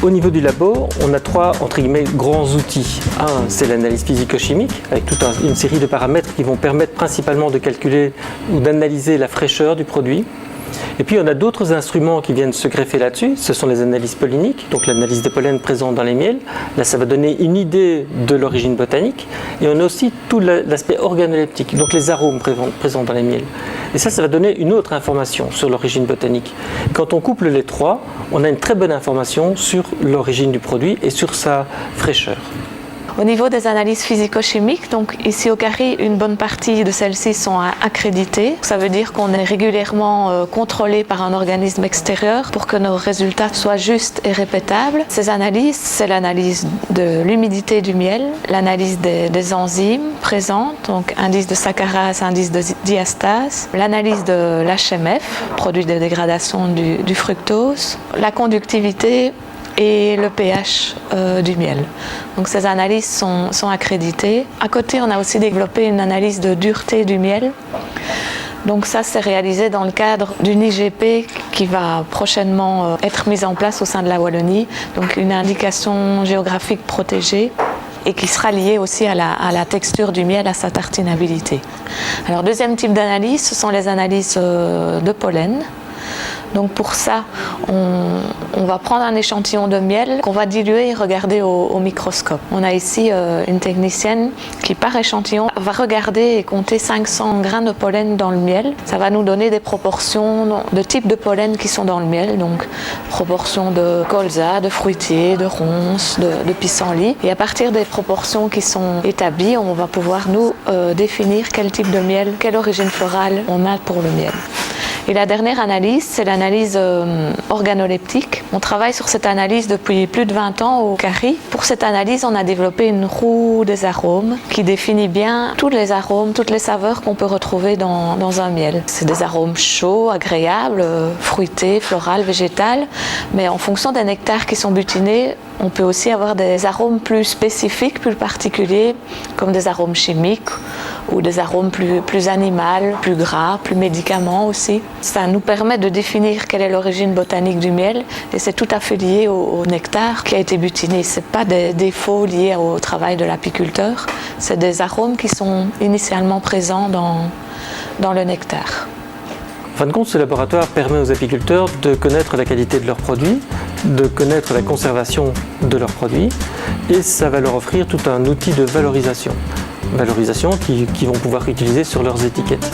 Au niveau du labo, on a trois, entre guillemets, grands outils. Un, c'est l'analyse physico-chimique, avec toute une série de paramètres qui vont permettre principalement de calculer ou d'analyser la fraîcheur du produit. Et puis on a d'autres instruments qui viennent se greffer là-dessus, ce sont les analyses polliniques, donc l'analyse des pollens présents dans les miels. Là, ça va donner une idée de l'origine botanique. Et on a aussi tout l'aspect organoleptique, donc les arômes présents dans les miels. Et ça va donner une autre information sur l'origine botanique. Quand on couple les trois, on a une très bonne information sur l'origine du produit et sur sa fraîcheur. Au niveau des analyses physico-chimiques, donc ici au CARI, une bonne partie de celles-ci sont accréditées. Ça veut dire qu'on est régulièrement contrôlé par un organisme extérieur pour que nos résultats soient justes et répétables. Ces analyses, c'est l'analyse de l'humidité du miel, l'analyse des enzymes présentes, donc indice de saccharase, indice de diastase, l'analyse de l'HMF, produit de dégradation du fructose, la conductivité et le pH du miel. Donc ces analyses sont accréditées. À côté, on a aussi développé une analyse de dureté du miel. Donc ça, c'est réalisé dans le cadre d'une IGP qui va prochainement être mise en place au sein de la Wallonie. Donc une indication géographique protégée et qui sera liée aussi à la texture du miel, à sa tartinabilité. Alors deuxième type d'analyse, ce sont les analyses de pollen. Donc pour ça, on va prendre un échantillon de miel qu'on va diluer et regarder au microscope. On a ici une technicienne qui, par échantillon, va regarder et compter 500 grains de pollen dans le miel. Ça va nous donner des proportions de types de pollen qui sont dans le miel, donc proportions de colza, de fruitier, de ronces, de pissenlit. Et à partir des proportions qui sont établies, on va pouvoir nous définir quel type de miel, quelle origine florale on a pour le miel. Et la dernière analyse, c'est l'analyse organoleptique. On travaille sur cette analyse depuis plus de 20 ans au CARI. Pour cette analyse, on a développé une roue des arômes qui définit bien tous les arômes, toutes les saveurs qu'on peut retrouver dans un miel. C'est des arômes chauds, agréables, fruités, florales, végétales. Mais en fonction des nectars qui sont butinés, on peut aussi avoir des arômes plus spécifiques, plus particuliers, comme des arômes chimiques ou des arômes plus animaux, plus gras, plus médicaments aussi. Ça nous permet de définir quelle est l'origine botanique du miel et c'est tout à fait lié au nectar qui a été butiné. Ce n'est pas des défauts liés au travail de l'apiculteur, c'est des arômes qui sont initialement présents dans le nectar. En fin de compte, ce laboratoire permet aux apiculteurs de connaître la qualité de leurs produits, de connaître la conservation de leurs produits et ça va leur offrir tout un outil de valorisation qu'ils vont pouvoir utiliser sur leurs étiquettes.